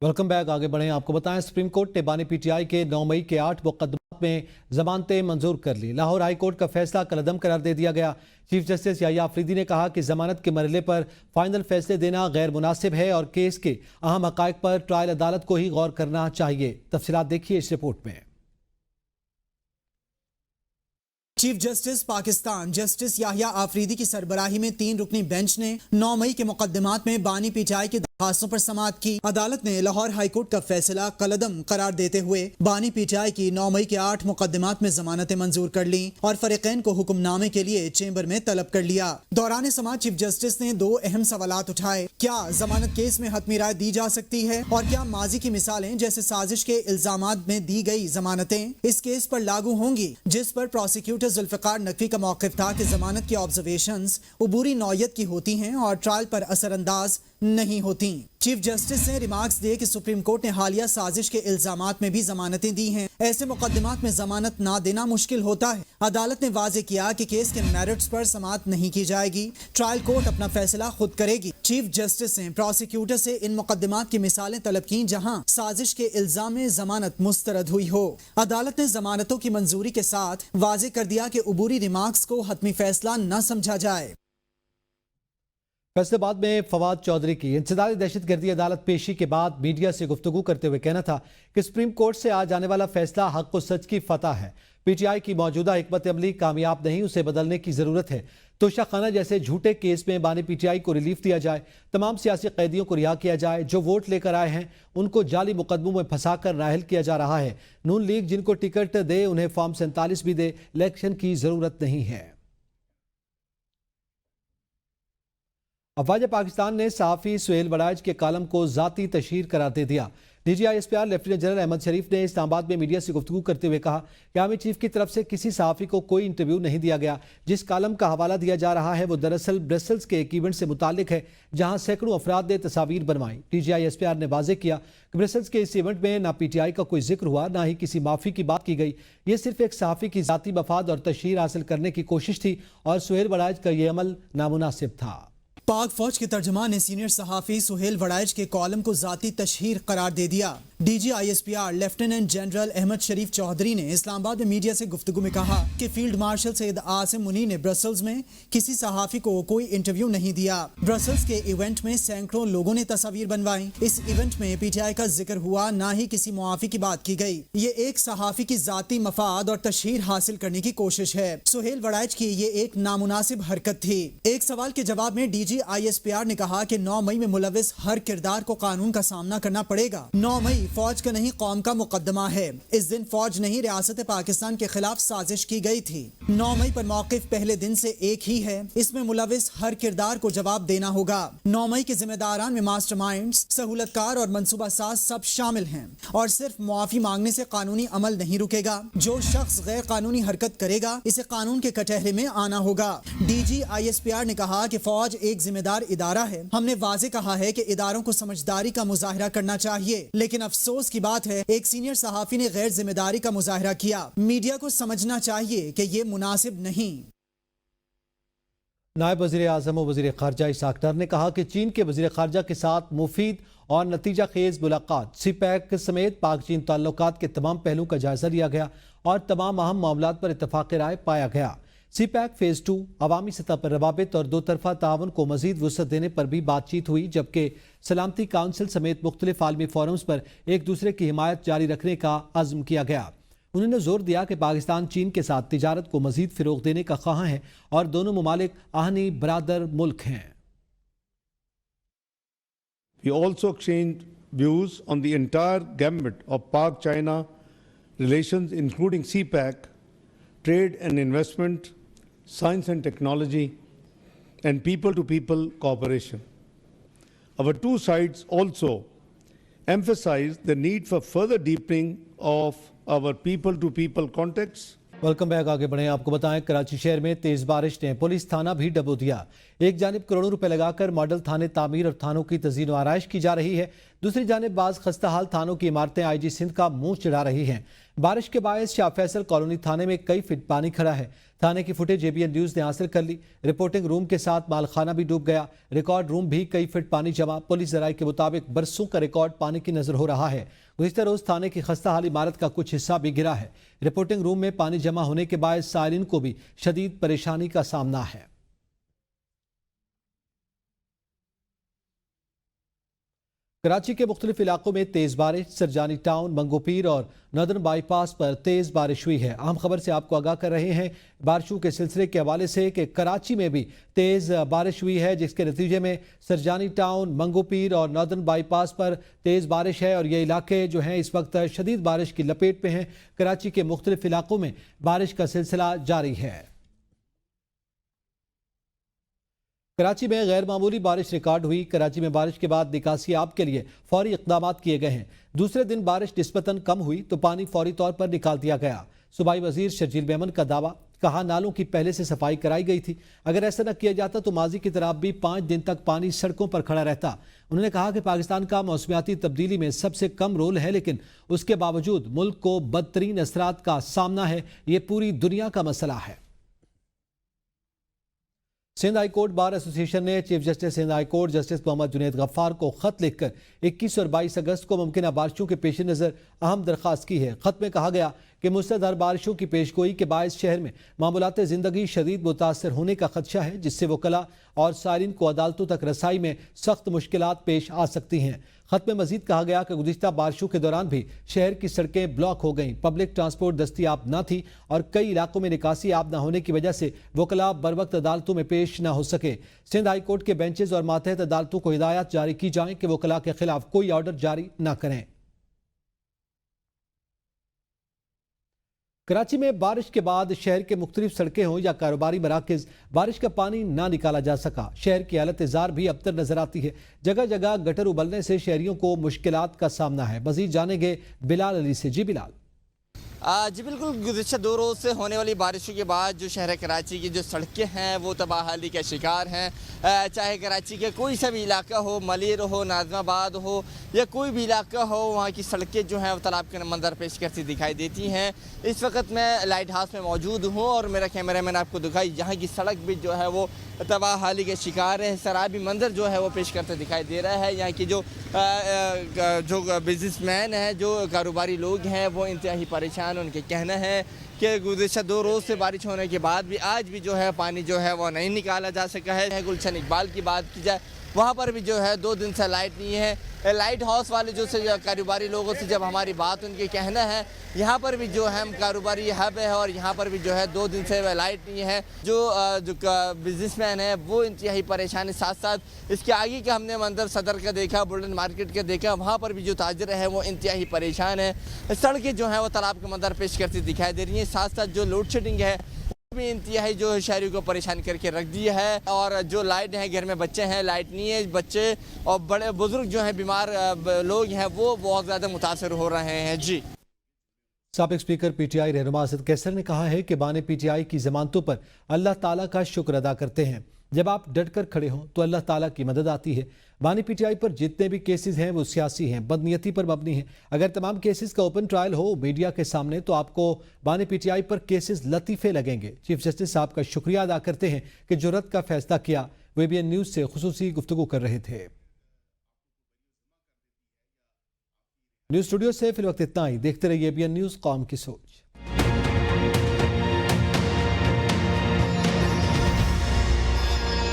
Welcome back. आगे बढ़ें, आपको बताएं सुप्रीम कोर्ट ने बानी पीटीआई के 9 मई के 8 मुकदमात में जमानतें मंजूर कर ली। लाहौर हाई कोर्ट का फैसला कलअदम करार दे दिया गया। चीफ जस्टिस याहिया अफरीदी ने कहा कि जमानत के मरहले पर फाइनल फैसले देना गैर मुनासिब है और केस के अहम हकायक पर ट्रायल अदालत को ही गौर करना चाहिए। तफसीलात देखिए इस रिपोर्ट में। Chief justice Pakistan justice Yahya Afridi की सरबराही में 3 रुकनी बेंच ने 9 मई के मुकदमात में बानी पीटीआई की दरखास्तों पर समाअत की। अदालत ने लाहौर हाई कोर्ट का फैसला कलअदम करार देते हुए बानी पीटीआई की 9 मई के 8 मुकदमात में जमानतें मंजूर कर ली और फरीकैन को हुक्मनामे के लिए चेंबर में तलब कर लिया। दौरान समाअत चीफ जस्टिस ने 2 अहम सवालात उठाए। क्या जमानत केस में हतमी राय दी जा सकती है और क्या माजी की मिसालें जैसे साजिश के इल्जामात में दी गई जमानतें इस केस पर लागू होंगी, जिस पर प्रोसिक्यूटर जुल्फिकार नकवी का मौक़िफ़ था कि जमानत की ऑब्जर्वेशंस उबूरी नौयत की होती हैं और ट्रायल पर असरअंदाज नहीं होती। चीफ जस्टिस ने रिमार्क्स दिए कि सुप्रीम कोर्ट ने हालिया साजिश के इल्जामात में भी जमानतें दी हैं। ऐसे मुकदमात में जमानत ना देना मुश्किल होता है। अदालत ने वाजे किया कि केस के मेरिट्स पर समाअत नहीं की जाएगी, ट्रायल कोर्ट अपना फैसला खुद करेगी। चीफ जस्टिस ने प्रोसिक्यूटर से इन मुकदमात की मिसालें तलब की जहां साजिश के इल्जाम में जमानत मुस्तरद हुई हो। अदालत ने जमानतों की मंजूरी के साथ वाजे कर दिया कि उबूरी रिमार्क्स को हतमी फैसला न समझा जाए। फैसलाबाद में फवाद चौधरी की इंसदादी दहशतगर्दी अदालत पेशी के बाद मीडिया से गुफ्तगू करते हुए कहना था कि सुप्रीम कोर्ट से आज आने वाला फैसला हक व सच की फतह है। पीटीआई की मौजूदा हिकमत अमली कामयाब नहीं, उसे बदलने की जरूरत है। तोशाखाना जैसे झूठे केस में बानी पीटीआई को रिलीफ दिया जाए, तमाम सियासी कैदियों को रिहा किया जाए, जो वोट लेकर आए हैं उनको जाली मुकदमों में फंसाकर नाअहल किया जा रहा है। नून लीग जिनको टिकट दे उन्हें फॉर्म 47 भी दे, इलेक्शन की जरूरत नहीं है। अफवाज पाकिस्तान ने सहाफ़ी सुहेल वड़ाइच के कालम को ज़ाती तशहीर करार दे दिया। DGISPR लेफ्टिनेंट जनरल अहमद शरीफ ने इस्लामाबाद में मीडिया से गुफ्तगू करते हुए कहा कि आर्मी चीफ की तरफ से किसी सहाफ़ी को कोई इंटरव्यू नहीं दिया गया। जिस कालम का हवाला दिया जा रहा है वो दरअसल ब्रसेल्स के एक इवेंट से मुताल्लिक है जहां सैकड़ों अफराद ने तस्वीर बनवाई। DGISPR ने वाजे किया कि ब्रसेल्स के इस इवेंट में ना PTI का कोई जिक्र हुआ, ना ही किसी माफ़ी की बात की गई। ये सिर्फ एक सहाफ़ी की ज़ाती मफाद और तशहीर हासिल करने की कोशिश थी और सुहेल वड़ाइच का ये अमल नामुनासिब था। पाक फौज के तर्जुमान ने सीनियर सहाफ़ी सुहेल वड़ाइच के कॉलम को ज़ाती तशहीर करार दे दिया। DGISPR लेफ्टिनेंट जनरल अहमद शरीफ चौधरी ने इस्लामाबाद में मीडिया से गुफ्तगू में कहा कि फील्ड मार्शल सैयद आसिम मुनी ने ब्रसेल्स में किसी सहाफ़ी को कोई इंटरव्यू नहीं दिया। ब्रसेल्स के इवेंट में सैकड़ों लोगों ने तस्वीर बनवाई। इस इवेंट में PTI का जिक्र हुआ, ना ही किसी मुआफ़ी की बात की गई। ये एक सहाफ़ी की ज़ाती मफाद और तशहीर हासिल करने की कोशिश है। सुहेल वड़ाइच की ये एक नामुनासिब हरकत थी। एक सवाल के जवाब में DGISPR ने कहा कि 9 मई में मुलविस हर किरदार को कानून का सामना करना पड़ेगा। 9 मई फौज का नहीं कौम का मुकदमा है। इस दिन फौज नहीं रियासत पाकिस्तान के खिलाफ साजिश की गई थी। 9 मई पर मौक़िफ़ पहले दिन से एक ही है, इसमें मुलविस हर किरदार को जवाब देना होगा। 9 मई के जिम्मेदारान में मास्टरमाइंड्स, सहूलतकार और मंसूबा साज सब शामिल हैं और सिर्फ मुआफ़ी मांगने से कानूनी अमल नहीं रुकेगा। जो शख्स गैर कानूनी हरकत करेगा इसे कानून के कटहरे में आना होगा। DGISPR ने कहा कि फौज एक जिम्मेदार इदारा है। हमने वाजे कहा है कि इदारों को समझदारी का मुजाहिरा करना चाहिए, लेकिन अफसोस की बात है एक सीनियर सहाफ़ी ने गैर जिम्मेदारी का मुजाहिरा किया। मीडिया को समझना चाहिए कि ये मुनासिब नहीं। नायब वज़ीर आज़म और वज़ीर ख़ारजा इसहाक़ डार ने कहा कि चीन के वज़ीर ख़ारजा के साथ मुफीद और नतीजा खेज मुलाकात CPEC समेत पाक चीन ताल्लुकात के तमाम पहलुओं का जायजा लिया गया और तमाम अहम मामलात पर इत्तफ़ाक़ राय पाया गया। CPEC फ़ेज़ 2 अवामी सतह पर रवाबित और दो तरफ़ा ताउन को मज़ीद वुसअत देने पर भी बातचीत हुई, जबकि सलामती काउंसिल समेत मुख्तलिफ आलमी फोरम्स पर एक दूसरे की हिमायत जारी रखने का अज़्म किया गया। उन्होंने जोर दिया कि पाकिस्तान चीन के साथ तिजारत को मज़ीद फ़रोग़ देने का ख़्वाह है और दोनों ममालिक आहनी बरादर मुल्क हैं। We also exchanged views on the entire gamut of Pak-China relations, including CPEC, trade and investment, science and technology, and people-to-people cooperation. Our two sides also emphasized the need for further deepening of our people-to-people contacts. Welcome back. आगे बढ़े, आपको बताएं कराची शहर में तेज बारिश ने police थाना भी डबो दिया। एक जानिब करोड़ों रुपए लगाकर मॉडल थाने तामीर और थानों की तज़ीन व आराइश की जा रही है, दूसरी जानिब बाज़ खस्ता हाल थानों की इमारतें IG सिंध का मुंह चिढ़ा रही हैं। बारिश के बायस शाह फैसल कॉलोनी थाने में कई फीट पानी खड़ा है। थाने की फुटेज एबीएन न्यूज ने हासिल कर ली। रिपोर्टिंग रूम के साथ मालखाना भी डूब गया। रिकॉर्ड रूम भी कई फीट पानी जमा। पुलिस जराये के मुताबिक बरसों का रिकॉर्ड पानी की नजर हो रहा है। गुज़िश्ता रोज थाने की खस्ता हाल इमारत का कुछ हिस्सा भी गिरा है। रिपोर्टिंग रूम में पानी जमा होने के बायस साइरिन को भी शदीद परेशानी का सामना है। कराची के मुख्तलिफ इलाकों में तेज बारिश। सरजानी टाउन, मंगोपीर और नॉर्दर्न बाईपास पर तेज बारिश हुई है। अहम खबर से आपको आगाह कर रहे हैं बारिशों के सिलसिले के हवाले से कि कराची में भी तेज बारिश हुई है, जिसके नतीजे में सरजानी टाउन, मंगोपीर और नॉर्दर्न बाईपास पर तेज बारिश है और ये इलाके जो हैं इस वक्त शदीद बारिश की लपेट में हैं। कराची के मुख्तलिफ इलाकों में बारिश का सिलसिला जारी है। कराची में गैर मामूली बारिश रिकॉर्ड हुई। कराची में बारिश के बाद निकासियाब के लिए फौरी इक़दाम किए गए हैं। दूसरे दिन बारिश निस्बतन कम हुई तो पानी फौरी तौर पर निकाल दिया गया। सूबाई वजीर शर्जील मेमन का दावा, कहा नालों की पहले से सफाई कराई गई थी। अगर ऐसा न किया जाता तो माजी की तरह भी 5 दिन तक पानी सड़कों पर खड़ा रहता। उन्होंने कहा कि पाकिस्तान का मौसमियाती तब्दीली में सबसे कम रोल है, लेकिन उसके बावजूद मुल्क को बदतरीन असरात का सामना है। ये पूरी दुनिया का मसला है। Sindh high court bar association ने chief justice Sindh high court justice Mohammad Junaid Ghaffar को खत लिखकर 21 और 22 अगस्त को मुमकिन बारिशों के पेश नज़र अहम दरख्वास्त की है। खत में कहा गया कि मुसलधार बारिशों की पेशगोई के बायस शहर में मामूलात ज़िंदगी शदीद मुतासर होने का खदशा है, जिससे वकला और सारिन को अदालतों तक रसाई में सख्त मुश्किलात पेश आ सकती हैं। खत में मजीद कहा गया कि गुज़िश्ता बारिशों के दौरान भी शहर की सड़कें ब्लॉक हो गईं, पब्लिक ट्रांसपोर्ट दस्तियाब न थी और कई इलाकों में निकासी आब न होने की वजह से वकला बर वक्त अदालतों में पेश न हो सके। सिंध हाई कोर्ट के बेंचेज और मातहत अदालतों को हिदायत जारी की जाए कि वकला के खिलाफ कोई ऑर्डर जारी न करें। कराची में बारिश के बाद शहर के मुख्तलिफ सड़कें हों या कारोबारी मराकज़, बारिश का पानी ना निकाला जा सका। शहर की हालत जार भी अबतर नजर आती है। जगह जगह गटर उबलने से शहरियों को मुश्किलात का सामना है। मजीद जानेंगे बिलाल अली से। जी बिलाल। जी बिल्कुल, गुज़िश्ता 2 रोज़ से होने वाली बारिशों के बाद जो शहर कराची की जो सड़कें हैं वो तबाहाली का शिकार हैं। चाहे कराची का कोई सा भी इलाका हो, मलिर हो, नाज़माबाद हो या कोई भी इलाका हो, वहाँ की सड़कें जो हैं वो तालाब के मंजर पेश करती दिखाई देती हैं। इस वक्त मैं लाइट हाउस में मौजूद हूँ और मेरा कैमरा मैन आपको दिखाई यहाँ की सड़क भी जो है वो तबाहाली के शिकार है। शराबी मंजर जो है वो पेश करते दिखाई दे रहा है। यहाँ की जो बिजनेसमैन हैं, जो कारोबारी लोग हैं, वो इंतहाई परेशान। उनके कहना है कि गुज़िश्ता 2 रोज़ से बारिश होने के बाद भी आज भी जो है पानी जो है वो नहीं निकाला जा सका है। गुलशन इकबाल की बात की जाए, वहाँ पर भी जो है 2 दिन से लाइट नहीं है। लाइट हाउस वाले जो से कारोबारी लोगों से जब हमारी बात, उनके कहना है यहाँ पर भी जो है कारोबारी हब है और यहाँ पर भी जो है 2 दिन से लाइट नहीं है। जो बिजनेसमैन है वो इंतहाई परेशान है। साथ साथ इसके आगे का हमने मंजर सदर का देखा, बुल्डन मार्केट का देखा, वहाँ पर भी जो ताजर है वो इंतहाई परेशान है। सड़कें जो हैं वो तालाब के मंजर पेश करती दिखाई दे रही हैं। साथ साथ जो लोड शेडिंग है भी इंतहाई जो शहरी को परेशान करके रख दिया है। और जो लाइट है, घर में बच्चे हैं, लाइट नहीं है, बच्चे और बड़े बुजुर्ग जो हैं, बीमार लोग हैं, वो बहुत ज़्यादा मुतासर हो रहे हैं। जी। साबिक स्पीकर पीटीआई रहनुमा असद कैसर ने कहा है कि बाने पीटीआई की जमानतों पर अल्लाह ताला का शुक्र अदा करते हैं। जब आप डट कर खड़े हों तो अल्लाह ताला की मदद आती है। बानी पीटीआई पर जितने भी केसेस हैं वो सियासी हैं, बदनीयती पर मबनी हैं। अगर तमाम केसेस का ओपन ट्रायल हो मीडिया के सामने तो आपको बानी पीटीआई पर केसेस लतीफ़े लगेंगे। चीफ जस्टिस साहब का शुक्रिया अदा करते हैं कि जुर्रत का फैसला किया। वो एबीएन न्यूज़ से खुसूसी गुफ्तगू कर रहे थे। न्यूज़ स्टूडियो से फिल वक्त इतना ही। देखते रहिए एबीएन न्यूज़, कौम की सोच।